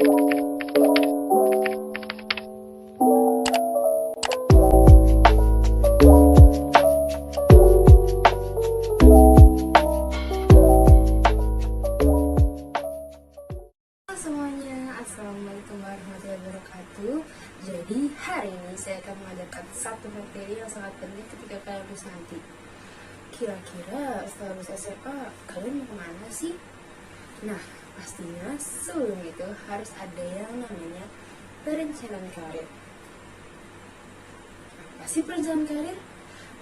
Semuanya, assalamualaikum warahmatullahi wabarakatuh. Jadi hari ini saya akan mengajarkan satu materi yang sangat penting ketika kalian lulus nanti. Kira-kira setelah lulus SMA kalian mau kemana sih? Nah, pastinya sebelum itu harus ada yang namanya perencanaan karir. Apa sih perencanaan karir?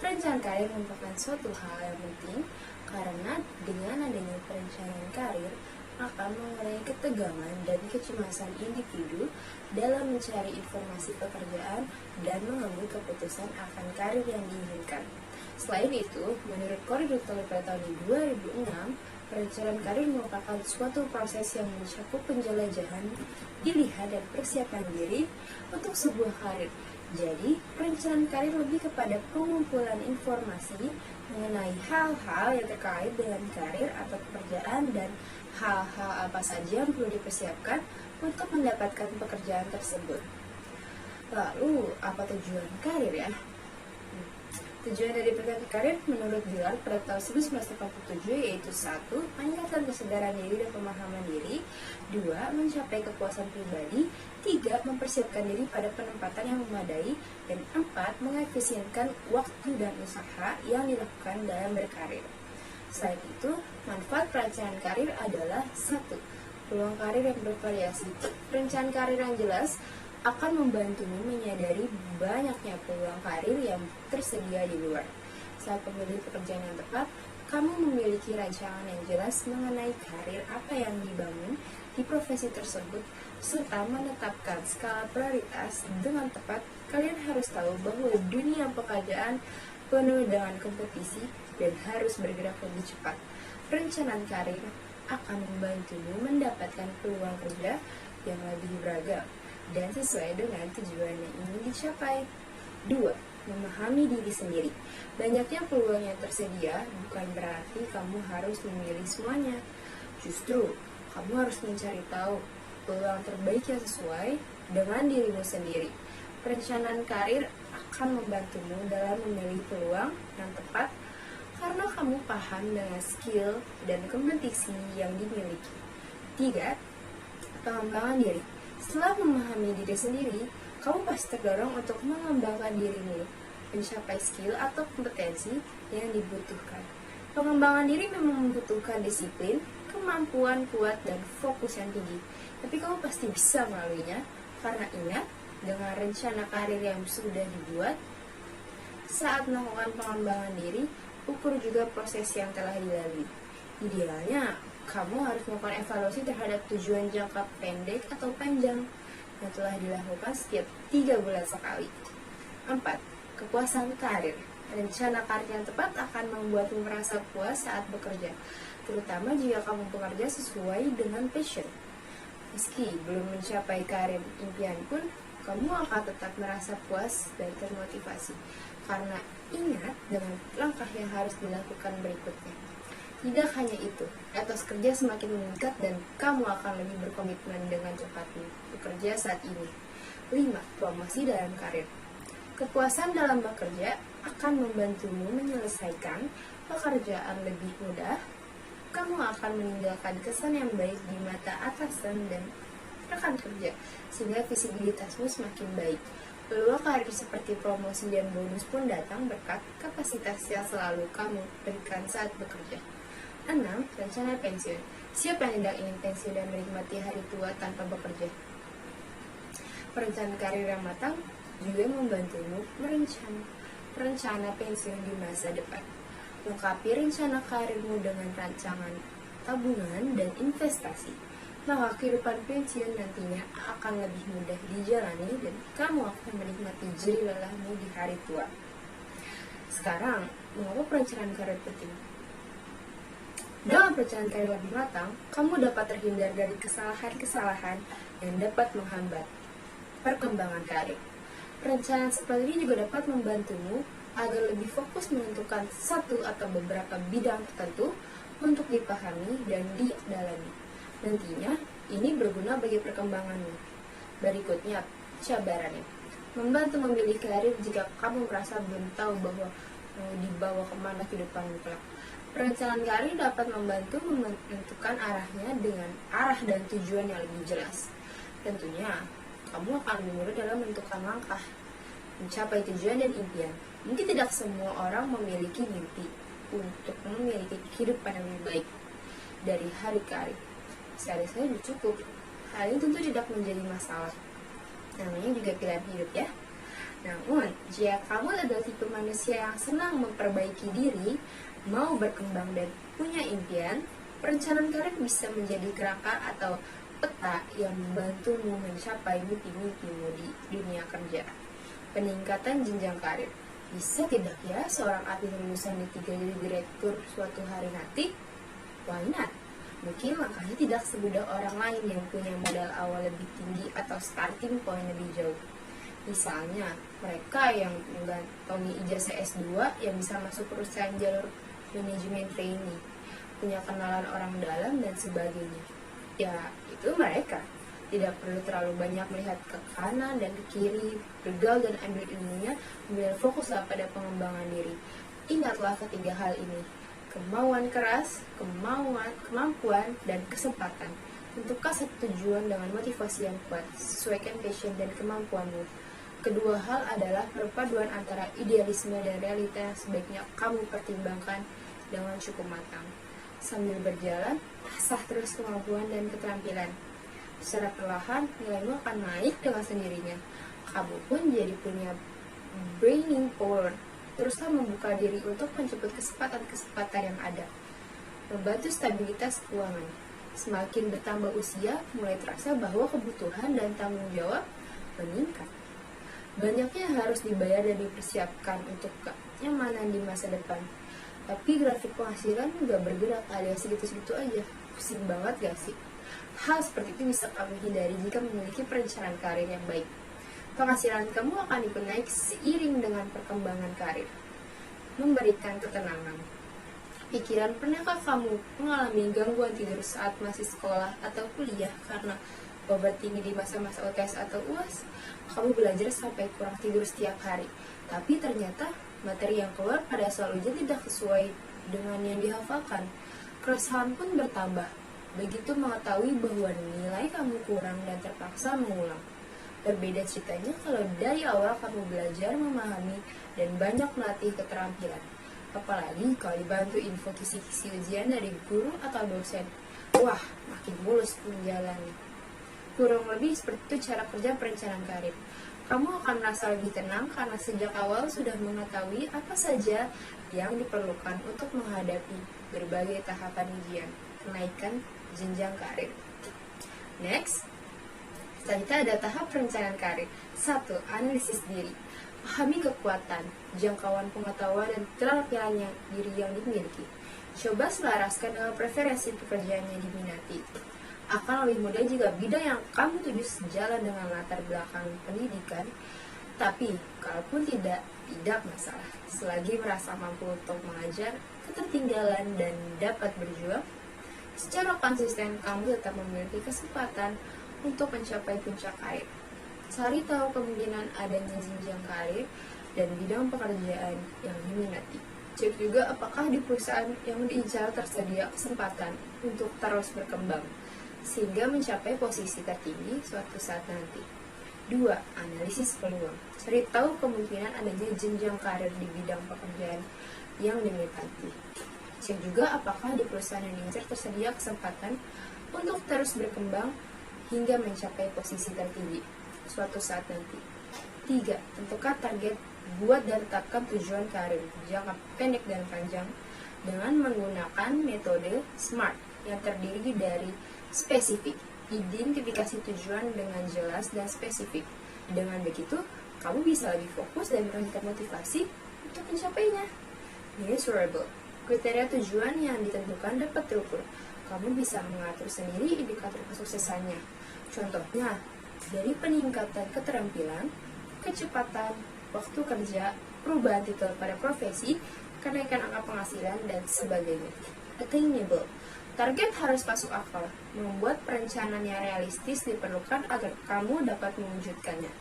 Perencanaan karir merupakan suatu hal yang penting karena dengan adanya perencanaan karir akan mengurangi ketegangan dan kecemasan individu dalam mencari informasi pekerjaan dan mengambil keputusan akan karir yang diinginkan. Selain itu, menurut Koordinator pada tahun 2006, perencanaan karir merupakan suatu proses yang mencakup penjelajahan, pilihan dan persiapan diri untuk sebuah karir. Jadi, perencanaan karir lebih kepada pengumpulan informasi mengenai hal-hal yang terkait dengan karir atau pekerjaan dan hal-hal apa saja yang perlu dipersiapkan untuk mendapatkan pekerjaan tersebut. Lalu, apa tujuan karir ya? Tujuan dari perencanaan karir menurut Gelar pada tahun 1987 yaitu 1. Meningkatkan kesadaran diri dan pemahaman diri. 2. Mencapai kepuasan pribadi. 3. Mempersiapkan diri pada penempatan yang memadai. Dan 4. Mengefisienkan waktu dan usaha yang dilakukan dalam berkarir. Selain itu, manfaat perencanaan karir adalah 1. Peluang karir yang bervariasi. Perencanaan karir yang jelas akan membantumu menyadari banyaknya peluang karir yang tersedia di luar. Saat memilih pekerjaan yang tepat, kamu memiliki rancangan yang jelas mengenai karir apa yang dibangun di profesi tersebut, serta menetapkan skala prioritas dengan tepat. Kalian harus tahu bahwa dunia pekerjaan penuh dengan kompetisi dan harus bergerak lebih cepat. Perencanaan karir akan membantumu mendapatkan peluang kerja yang lebih beragam dan sesuai dengan tujuan yang ingin dicapai. 2. Memahami diri sendiri. Banyaknya peluang yang tersedia bukan berarti kamu harus memilih semuanya. Justru, kamu harus mencari tahu peluang terbaik yang sesuai dengan dirimu sendiri. Perencanaan karir akan membantumu dalam memilih peluang yang tepat karena kamu paham dengan skill dan kompetisi yang dimiliki. 3. Pengembangan diri. Setelah memahami diri sendiri, kamu pasti terdorong untuk mengembangkan dirimu, mencapai skill atau kompetensi yang dibutuhkan. Pengembangan diri memang membutuhkan disiplin, kemampuan kuat, dan fokus yang tinggi. Tapi kamu pasti bisa melaluinya, karena ingat, dengan rencana karir yang sudah dibuat, saat melakukan pengembangan diri, ukur juga proses yang telah dilalui. Idealnya, kamu harus melakukan evaluasi terhadap tujuan jangka pendek atau panjang yang telah dilakukan setiap 3 bulan sekali. 4. Kepuasan karir. Rencana karir yang tepat akan membuatmu merasa puas saat bekerja, terutama jika kamu bekerja sesuai dengan passion. Meski belum mencapai karir impian pun, kamu akan tetap merasa puas dan termotivasi. Karena ingat dengan langkah yang harus dilakukan berikutnya. Tidak hanya itu, etos kerja semakin meningkat dan kamu akan lebih berkomitmen dengan cepatnya bekerja saat ini. 5. Promosi dalam karir. Kepuasan dalam bekerja akan membantumu menyelesaikan pekerjaan lebih mudah. Kamu akan meninggalkan kesan yang baik di mata atasan dan rekan kerja, sehingga visibilitasmu semakin baik. Peluang karir seperti promosi dan bonus pun datang berkat kapasitas yang selalu kamu berikan saat bekerja. 6. Rencana pensiun. Siapa yang tidak ingin pensiun dan menikmati hari tua tanpa bekerja? Perencanaan karir yang matang juga membantumu merencana pensiun di masa depan. Lengkapi rencana karirmu dengan rancangan tabungan dan investasi, maka kehidupan pensiun nantinya akan lebih mudah dijalani dan kamu akan menikmati jerih lelahmu di hari tua. Sekarang, mengapa perencanaan karir penting? Dengan perencanaan karir lebih matang, kamu dapat terhindar dari kesalahan-kesalahan yang dapat menghambat perkembangan karir. Perencanaan seperti ini juga dapat membantumu agar lebih fokus menentukan satu atau beberapa bidang tertentu untuk dipahami dan didalami. Nantinya, Ini berguna bagi perkembanganmu. Berikutnya, cabarannya. Membantu memilih karir jika kamu merasa belum tahu bahwa mau dibawa kemana kehidupanmu kelak. Perencanaan karir dapat membantu menentukan arahnya dengan arah dan tujuan yang lebih jelas. Tentunya, kamu akan lebih mudah dalam menentukan langkah, mencapai tujuan dan impian. Mungkin tidak semua orang memiliki mimpi untuk memiliki kehidupan yang lebih baik dari hari ke hari. Sekali saja sudah cukup. Hal ini tentu tidak menjadi masalah. Namanya juga pilihan hidup ya. Namun, jika kamu adalah tipe manusia yang senang memperbaiki diri, mau berkembang dan punya impian, perencanaan karir bisa menjadi kerangka atau peta yang membantumu mencapai mimpi-mimpimu di dunia kerja. Peningkatan jenjang karir. Bisa tidak ya seorang artis lulusan D3 jadi direktur suatu hari nanti? Why not? Mungkin langkahnya tidak semudah orang lain yang punya modal awal lebih tinggi atau starting point lebih jauh. Misalnya, mereka yang mengantongi ijazah S2 yang bisa masuk perusahaan jalur manajemen trainee, punya kenalan orang dalam dan sebagainya. Ya, itu mereka. Tidak perlu terlalu banyak melihat ke kanan dan ke kiri, begal dan ambil ilmunya, kemudian fokuslah pada pengembangan diri. Ingatlah ketiga hal ini. Kemauan keras, kemampuan, dan kesempatan. Tentukan satu tujuan dengan motivasi yang kuat, sesuaikan passion dan kemampuanmu. Kedua hal adalah perpaduan antara idealisme dan realita yang sebaiknya kamu pertimbangkan dengan cukup matang. Sambil berjalan, asah terus kemampuan dan keterampilan. Secara perlahan, nilaimu akan naik dengan sendirinya. Kamu pun jadi punya brainy power. Teruslah membuka diri untuk menjemput kesempatan-kesempatan yang ada. Membantu stabilitas keuangan. Semakin bertambah usia, mulai terasa bahwa kebutuhan dan tanggung jawab meningkat. Banyaknya harus dibayar dan dipersiapkan untuk kenyamanan di masa depan. Tapi grafik penghasilan nggak bergerak alias segitu-segitu aja. Pusing banget gak sih? Hal seperti itu bisa kamu hindari jika memiliki perencanaan karir yang baik. Penghasilan kamu akan ikut naik seiring dengan perkembangan karir. Memberikan ketenangan. Pikiran, pernahkah kamu mengalami gangguan tidur saat masih sekolah atau kuliah karena beban tinggi di masa-masa UTS atau UAS? Kamu belajar sampai kurang tidur setiap hari, tapi ternyata materi yang keluar pada soal ujian tidak sesuai dengan yang dihafalkan. Keresahan pun bertambah. Begitu mengetahui bahwa nilai kamu kurang dan terpaksa mengulang. Berbeda ceritanya kalau dari awal kamu belajar memahami dan banyak melatih keterampilan. Apalagi kalau dibantu info kisi-kisi ujian dari guru atau dosen. Wah, makin mulus menjalani. Kurang lebih seperti itu cara kerja perencanaan karir. Kamu akan merasa lebih tenang karena sejak awal sudah mengetahui apa saja yang diperlukan untuk menghadapi berbagai tahapan ujian, kenaikan jenjang karir. Next, selanjutnya ada tahap perencanaan karir. 1. Analisis diri. Pahami kekuatan, jangkauan pengetahuan dan keterampilan diri yang dimiliki. Coba selaraskan dengan preferensi pekerjaan yang diminati. Akan lebih mudah jika bidang yang kamu tuju sejalan dengan latar belakang pendidikan. Tapi, kalaupun tidak masalah. Selagi merasa mampu untuk mengajar, ketertinggalan dan dapat berjuang, secara konsisten kamu tetap memiliki kesempatan untuk mencapai puncak karir. Cari tahu kemungkinan adanya jenjang karir dan bidang pekerjaan yang diminati. Cek juga apakah di perusahaan yang diincar tersedia kesempatan untuk terus berkembang, sehingga mencapai posisi tertinggi suatu saat nanti. 2. Analisis peluang. Cari tahu kemungkinan adanya jenjang karir di bidang pekerjaan yang diminati. Cek juga apakah di perusahaan yang diincar tersedia kesempatan untuk terus berkembang hingga mencapai posisi tertinggi suatu saat nanti. 3. Tentukan target, buat dan tetapkan tujuan karir jangka pendek dan panjang dengan menggunakan metode SMART yang terdiri dari spesifik, identifikasi tujuan dengan jelas dan spesifik. Dengan begitu, kamu bisa lebih fokus dan menunjukkan motivasi untuk mencapainya. Measurable. Kriteria tujuan yang ditentukan dapat terukur. Kamu bisa mengatur sendiri indikator kesuksesannya. Contohnya, dari peningkatan keterampilan, kecepatan, waktu kerja, perubahan titel pada profesi, kenaikan angka penghasilan, dan sebagainya. Attainable. Target harus masuk akal. Membuat perencanaan yang realistis diperlukan agar kamu dapat mewujudkannya.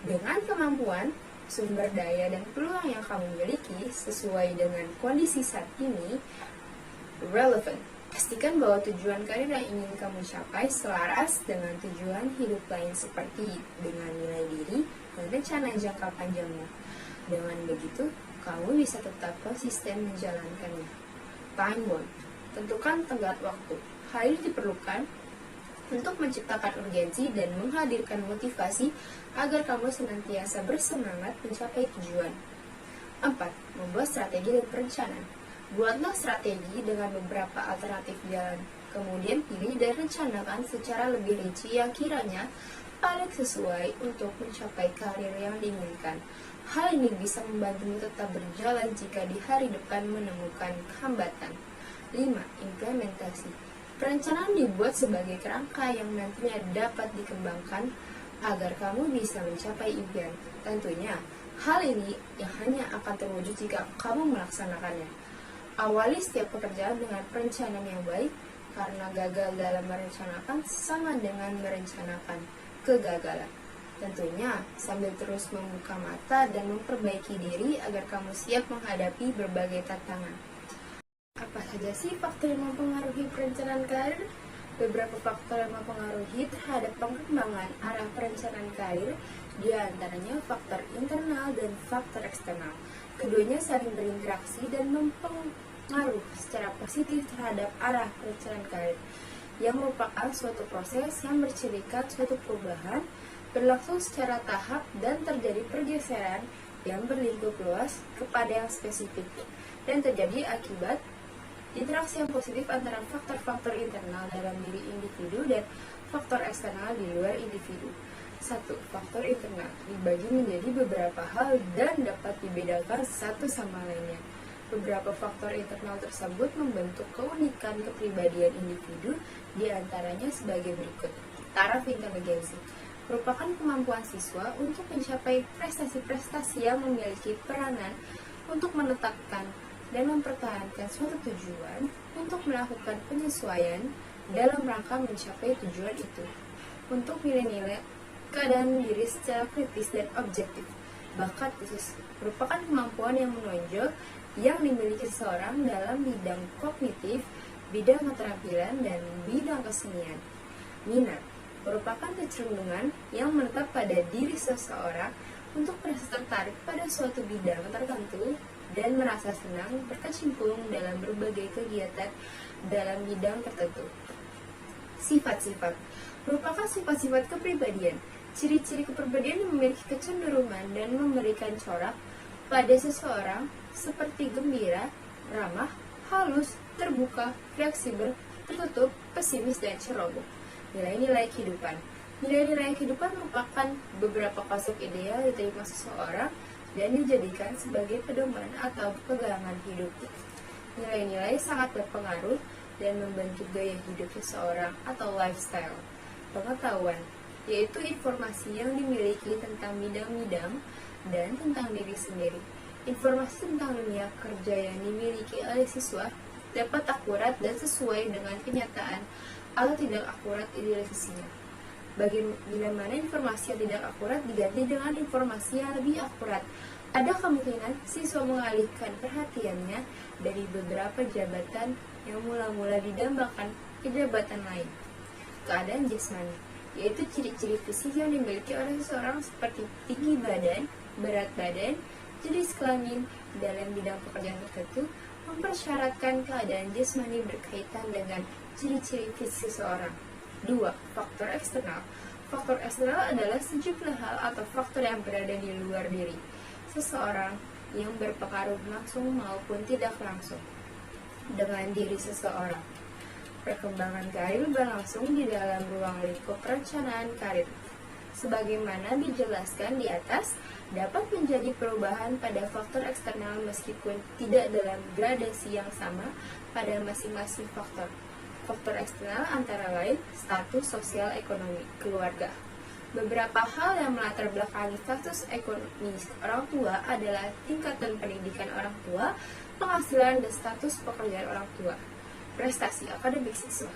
Dengan kemampuan, sumber daya, dan peluang yang kamu miliki sesuai dengan kondisi saat ini, relevan. Pastikan bahwa tujuan karir yang ingin kamu capai selaras dengan tujuan hidup lain seperti dengan nilai diri dan rencana jangka panjangmu. Dengan begitu, kamu bisa tetap konsisten menjalankannya. Time bound. Tentukan tenggat waktu. Hal ini diperlukan untuk menciptakan urgensi dan menghadirkan motivasi agar kamu senantiasa bersemangat mencapai tujuan. 4. Membuat strategi dan perencanaan. Buatlah strategi dengan beberapa alternatif jalan. Kemudian pilih dan rencanakan secara lebih rinci yang kiranya paling sesuai untuk mencapai karir yang diinginkan. Hal ini bisa membantumu tetap berjalan jika di hari depan menemukan hambatan. 5. Implementasi. Perencanaan dibuat sebagai kerangka yang nantinya dapat dikembangkan agar kamu bisa mencapai impian. Tentunya, hal ini yang hanya akan terwujud jika kamu melaksanakannya. Awali setiap pekerjaan dengan perencanaan yang baik, karena gagal dalam merencanakan sama dengan merencanakan kegagalan. Tentunya, sambil terus membuka mata dan memperbaiki diri agar kamu siap menghadapi berbagai tantangan. Apa saja sih faktor yang mempengaruhi perencanaan karir? Beberapa faktor yang mempengaruhi terhadap pengembangan arah perencanaan karir, di antaranya faktor internal dan faktor eksternal. Keduanya saling berinteraksi dan mempengaruhi secara positif terhadap arah perencanaan karir, yang merupakan suatu proses yang bercirikan suatu perubahan, berlangsung secara tahap dan terjadi pergeseran yang berlingkup luas kepada yang spesifik, dan terjadi akibat interaksi yang positif antara faktor-faktor internal dalam diri individu dan faktor eksternal di luar individu. 1. Faktor internal dibagi menjadi beberapa hal dan dapat dibedakan satu sama lainnya. Beberapa faktor internal tersebut membentuk keunikan kepribadian individu, di antaranya sebagai berikut. Taraf inteligensi merupakan kemampuan siswa untuk mencapai prestasi-prestasi yang memiliki peranan untuk menetapkan dan mempertahankan suatu tujuan untuk melakukan penyesuaian dalam rangka mencapai tujuan itu. Untuk nilai-nilai keadaan diri secara kritis dan objektif. Bakat khusus merupakan kemampuan yang menonjol yang dimiliki seseorang dalam bidang kognitif, bidang keterampilan, dan bidang kesenian. Minat merupakan kecenderungan yang menetap pada diri seseorang untuk merasa tertarik pada suatu bidang tertentu dan merasa senang berkecimpung dalam berbagai kegiatan dalam bidang tertentu. Sifat-sifat merupakan sifat-sifat kepribadian. Ciri-ciri kepribadian yang memiliki kecenderungan dan memberikan corak pada seseorang seperti gembira, ramah, halus, terbuka, fleksibel, tertutup, pesimis, dan ceroboh. Nilai-nilai kehidupan. Nilai-nilai kehidupan merupakan beberapa konsep ideal diterima seseorang dan dijadikan sebagai pedoman atau pegangan hidup. Nilai-nilai sangat berpengaruh dan membentuk gaya hidup seseorang atau lifestyle. Pengetahuan, yaitu informasi yang dimiliki tentang bidang-bidang dan tentang diri sendiri. Informasi tentang dunia kerja yang dimiliki oleh siswa dapat akurat dan sesuai dengan kenyataan atau tidak akurat idealisasinya. Bila mana informasi yang tidak akurat diganti dengan informasi yang lebih akurat, ada kemungkinan siswa mengalihkan perhatiannya dari beberapa jabatan yang mula-mula didambakan ke jabatan lain. Keadaan jasmani, yaitu ciri-ciri fisik yang dimiliki oleh seseorang seperti tinggi badan, berat badan, jenis kelamin, dalam bidang pekerjaan tertentu, mempersyaratkan keadaan jasmani berkaitan dengan ciri-ciri fisik seseorang. 2. Faktor eksternal. Faktor eksternal adalah sejumlah hal atau faktor yang berada di luar diri seseorang yang berpengaruh langsung maupun tidak langsung dengan diri seseorang. Perkembangan karir berlangsung di dalam ruang lingkup perencanaan karir. Sebagaimana dijelaskan di atas, dapat menjadi perubahan pada faktor eksternal meskipun tidak dalam gradasi yang sama pada masing-masing faktor. Faktor eksternal antara lain status sosial ekonomi keluarga. Beberapa hal yang melatar belakangi status ekonomi orang tua adalah tingkatan pendidikan orang tua, penghasilan, dan status pekerjaan orang tua. Prestasi akademik siswa.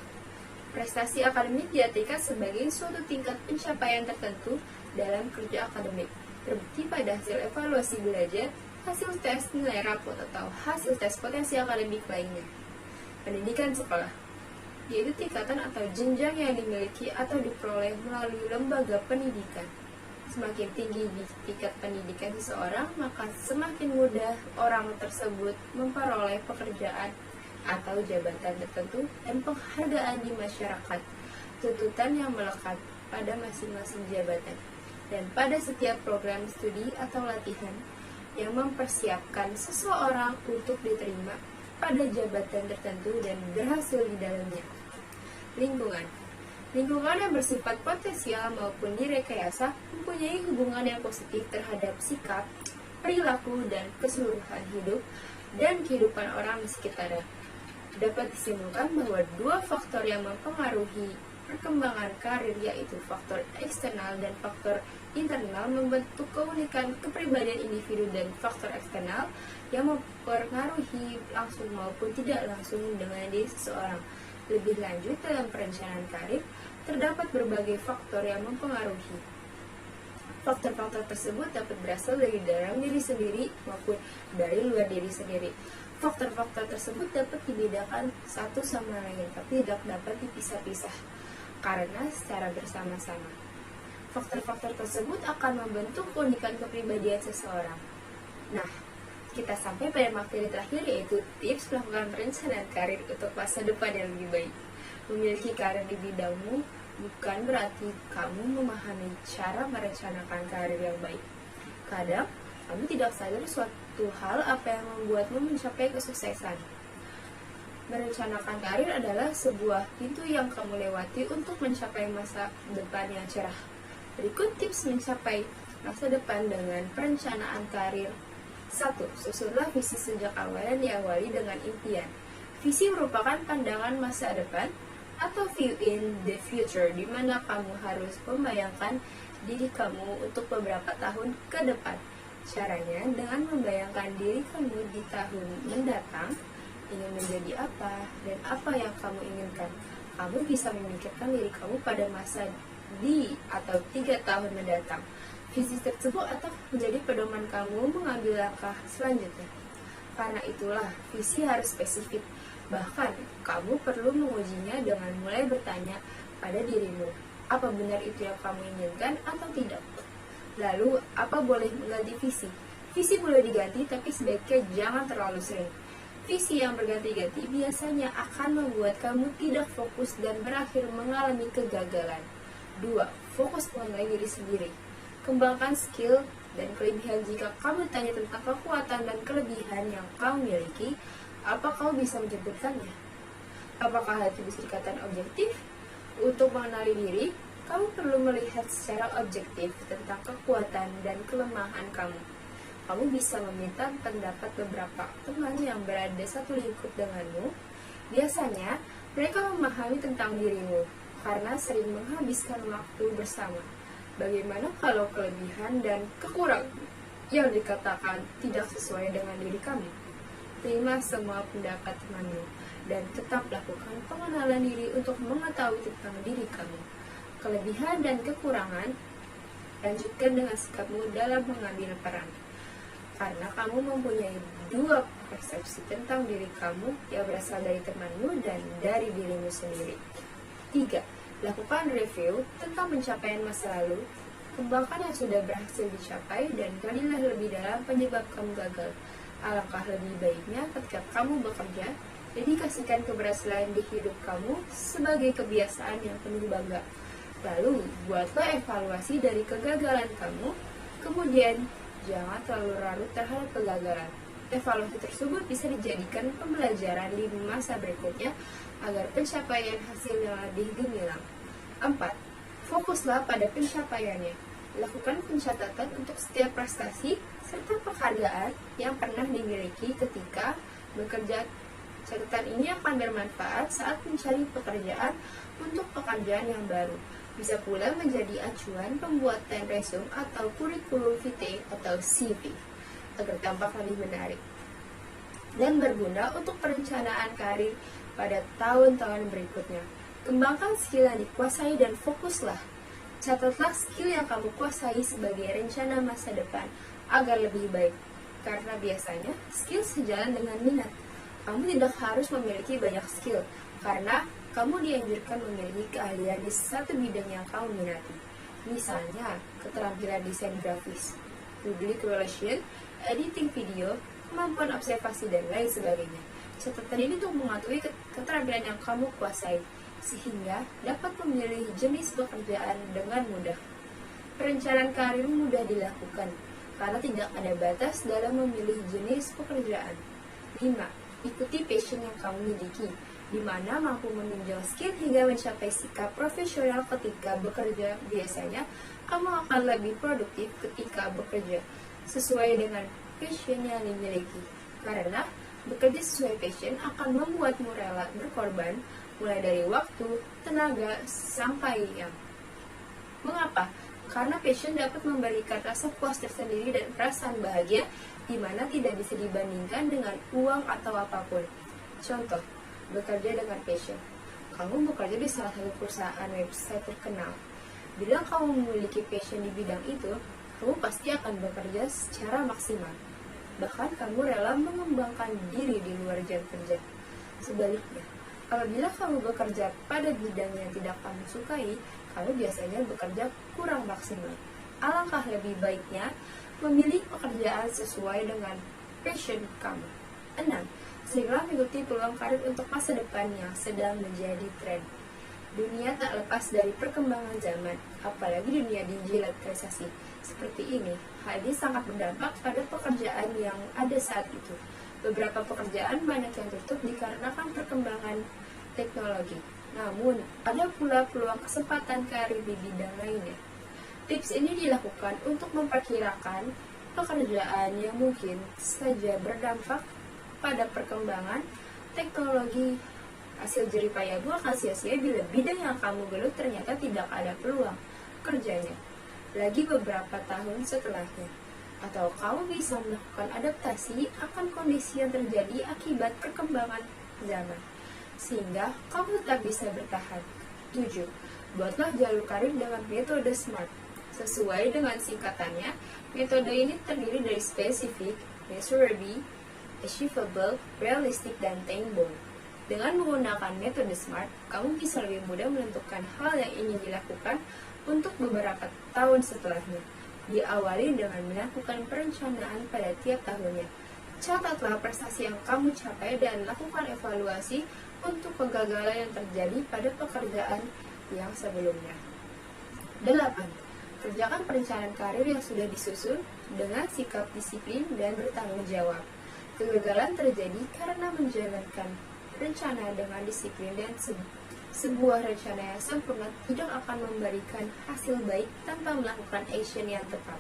Prestasi akademik diartikan sebagai suatu tingkat pencapaian tertentu dalam kerja akademik, terbukti pada hasil evaluasi belajar, hasil tes nilai rapot atau hasil tes potensi akademik lainnya. Pendidikan sekolah, yaitu tingkatan atau jenjang yang dimiliki atau diperoleh melalui lembaga pendidikan. Semakin tinggi di tingkat pendidikan seseorang, maka semakin mudah orang tersebut memperoleh pekerjaan atau jabatan tertentu dan penghargaan di masyarakat. Tuntutan yang melekat pada masing-masing jabatan dan pada setiap program studi atau latihan yang mempersiapkan seseorang untuk diterima pada jabatan tertentu dan berhasil di dalamnya. Lingkungan. Lingkungan yang bersifat potensial maupun direkayasa mempunyai hubungan yang positif terhadap sikap, perilaku, dan keseluruhan hidup dan kehidupan orang di sekitarnya. Dapat disimpulkan bahwa dua faktor yang mempengaruhi perkembangan karir, yaitu faktor eksternal dan faktor internal, membentuk keunikan kepribadian individu, dan faktor eksternal yang mempengaruhi langsung maupun tidak langsung dengan diri seseorang. Lebih lanjut, dalam perencanaan karir, terdapat berbagai faktor yang mempengaruhi. Faktor-faktor tersebut dapat berasal dari dalam diri sendiri maupun dari luar diri sendiri. Faktor-faktor tersebut dapat dibedakan satu sama lain, tapi tidak dapat dipisah-pisah karena secara bersama-sama. Faktor-faktor tersebut akan membentuk keunikan kepribadian seseorang. Nah, kita sampai pada materi terakhir, yaitu tips melakukan perencanaan karir untuk masa depan yang lebih baik. Memiliki karir di bidangmu bukan berarti kamu memahami cara merencanakan karir yang baik. Kadang, kamu tidak sadar suatu hal apa yang membuatmu mencapai kesuksesan. Merencanakan karir adalah sebuah pintu yang kamu lewati untuk mencapai masa depan yang cerah. Berikut tips mencapai masa depan dengan perencanaan karir. 1. Susunlah visi sejak awal dan diawali dengan impian. Visi merupakan pandangan masa depan atau view in the future, di mana kamu harus membayangkan diri kamu untuk beberapa tahun ke depan. Caranya dengan membayangkan diri kamu di tahun mendatang, ingin menjadi apa, dan apa yang kamu inginkan. Kamu bisa memikirkan diri kamu pada masa di atau 3 tahun mendatang. Visi tersebut atau menjadi pedoman kamu mengambil langkah selanjutnya. Karena itulah, visi harus spesifik. Bahkan, kamu perlu mengujinya dengan mulai bertanya pada dirimu, apa benar itu yang kamu inginkan atau tidak? Lalu, apa boleh mengganti visi? Visi boleh diganti, tapi sebaiknya jangan terlalu sering. Visi yang berganti-ganti biasanya akan membuat kamu tidak fokus dan berakhir mengalami kegagalan. 2. Fokus mengenai diri sendiri. Kembangkan skill dan kelebihan. Jika kamu tanya tentang kekuatan dan kelebihan yang kamu miliki, apa kamu bisa menyebutkannya? Apakah hal itu bisa dikatakan objektif? Untuk mengenali diri, kamu perlu melihat secara objektif tentang kekuatan dan kelemahan kamu. Kamu bisa meminta pendapat beberapa teman yang berada satu lingkup denganmu. Biasanya, mereka memahami tentang dirimu karena sering menghabiskan waktu bersama. Bagaimana kalau kelebihan dan kekurangan yang dikatakan tidak sesuai dengan diri kamu? Terima semua pendapat temanmu dan tetap lakukan pengenalan diri untuk mengetahui tentang diri kamu. Kelebihan dan kekurangan, lanjutkan dengan sikapmu dalam mengambil peran. Karena kamu mempunyai 2 persepsi tentang diri kamu yang berasal dari temanmu dan dari dirimu sendiri. 3. Lakukan review tentang pencapaian masa lalu, kembangkan yang sudah berhasil dicapai, dan galilah lebih dalam penyebab kamu gagal. Alangkah lebih baiknya ketika kamu bekerja, dedikasikan keberhasilan di hidup kamu sebagai kebiasaan yang penuh bangga. Lalu, buatlah evaluasi dari kegagalan kamu, kemudian jangan terlalu larut terhadap kegagalan. Evaluasi tersebut bisa dijadikan pembelajaran di masa berikutnya agar pencapaian hasilnya lebih gemilang. 4. Fokuslah pada pencapaiannya. Lakukan pencatatan untuk setiap prestasi serta penghargaan yang pernah dimiliki ketika bekerja. Catatan ini akan bermanfaat saat mencari pekerjaan untuk pekerjaan yang baru. Bisa pula menjadi acuan pembuatan resume atau kurikulum vitae atau CV agar tampak lebih menarik dan berguna untuk perencanaan karir pada tahun-tahun berikutnya. Kembangkan skill yang dikuasai dan fokuslah. Catatlah skill yang kamu kuasai sebagai rencana masa depan agar lebih baik. Karena biasanya skill sejalan dengan minat. Kamu tidak harus memiliki banyak skill, karena kamu dianjurkan memiliki keahlian di satu bidang yang kamu minati. Misalnya, keterampilan desain grafis, public relation, editing video, kemampuan observasi, dan lain sebagainya. Catatan ini untuk mengetahui keterampilan yang kamu kuasai, sehingga dapat memilih jenis pekerjaan dengan mudah. Perencanaan karir mudah dilakukan, karena tidak ada batas dalam memilih jenis pekerjaan. 5. Ikuti passion yang kamu miliki, di mana mampu menunjang skill hingga mencapai sikap profesional ketika bekerja. Biasanya, kamu akan lebih produktif ketika bekerja sesuai dengan passion yang dimiliki. Karena bekerja sesuai passion akan membuatmu rela berkorban, mulai dari waktu, tenaga, sampai yang. Mengapa? Karena passion dapat memberikan rasa puas tersendiri dan perasaan bahagia, di mana tidak bisa dibandingkan dengan uang atau apapun. Contoh, bekerja dengan passion. Kamu bekerja di salah satu perusahaan website terkenal. Bila kamu memiliki passion di bidang itu, kamu pasti akan bekerja secara maksimal. Bahkan kamu rela mengembangkan diri di luar jam kerja. Sebaliknya, apabila kamu bekerja pada bidang yang tidak kamu sukai, kamu biasanya bekerja kurang maksimal. Alangkah lebih baiknya memilih pekerjaan sesuai dengan passion kamu. 6. Segera mengikuti peluang karir untuk masa depan yang sedang menjadi tren. Dunia tak lepas dari perkembangan zaman, apalagi dunia digitalisasi seperti ini. Hal ini sangat berdampak pada pekerjaan yang ada saat itu. Beberapa pekerjaan banyak yang tutup dikarenakan perkembangan teknologi. Namun, ada pula peluang kesempatan karir di bidang lainnya. Tips ini dilakukan untuk memperkirakan pekerjaan yang mungkin saja berdampak pada perkembangan teknologi. Hasil jeripayahmu akan sia-sia bila bidang yang kamu gelut ternyata tidak ada peluang kerjanya lagi beberapa tahun setelahnya. Atau kamu bisa melakukan adaptasi akan kondisi yang terjadi akibat perkembangan zaman, sehingga kamu tetap bisa bertahan. 7. Buatlah jalur karir dengan metode SMART. Sesuai dengan singkatannya, metode ini terdiri dari spesifik, measurable, achievable, realistic, dan tangible. Dengan menggunakan metode SMART, kamu bisa lebih mudah menentukan hal yang ingin dilakukan untuk beberapa tahun setelahnya. Diawali dengan melakukan perencanaan pada tiap tahunnya. Catatlah prestasi yang kamu capai dan lakukan evaluasi untuk kegagalan yang terjadi pada pekerjaan yang sebelumnya. 8. Kerjakan perencanaan karir yang sudah disusun dengan sikap disiplin dan bertanggung jawab. Kegagalan terjadi karena menjalankan rencana dengan disiplin, dan sebuah rencana yang sempurna tidak akan memberikan hasil baik tanpa melakukan action yang tepat.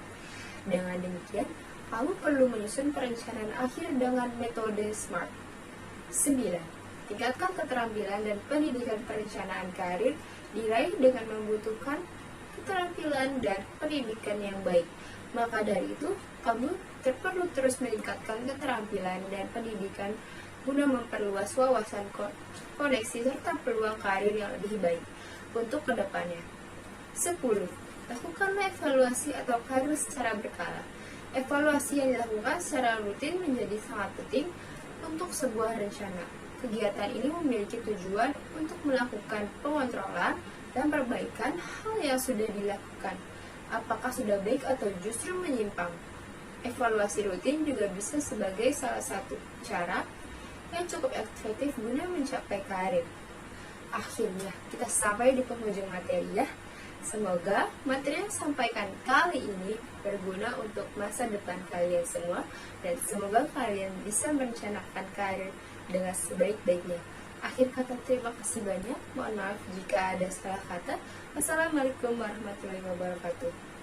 Dengan demikian, kamu perlu menyusun perencanaan akhir dengan metode SMART. 9. Tingkatkan keterampilan dan pendidikan perencanaan karir diraih dengan membutuhkan keterampilan dan pendidikan yang baik. Maka dari itu, kamu perlu terus meningkatkan keterampilan dan pendidikan guna memperluas wawasan koneksi serta peluang karir yang lebih baik untuk kedepannya. 10. Lakukanlah evaluasi atau karir secara berkala. Evaluasi yang dilakukan secara rutin menjadi sangat penting untuk sebuah rencana. Kegiatan ini memiliki tujuan untuk melakukan pengontrolan dan perbaikan hal yang sudah dilakukan. Apakah sudah baik atau justru menyimpang? Evaluasi rutin juga bisa sebagai salah satu cara yang cukup efektif guna mencapai karir. Akhirnya, kita sampai di penghujung materi ya. Semoga materi yang sampaikan kali ini berguna untuk masa depan kalian semua, dan semoga kalian bisa merencanakan karir dengan sebaik-baiknya. Akhir kata, terima kasih banyak. Mohon maaf jika ada salah kata. Wassalamualaikum warahmatullahi wabarakatuh.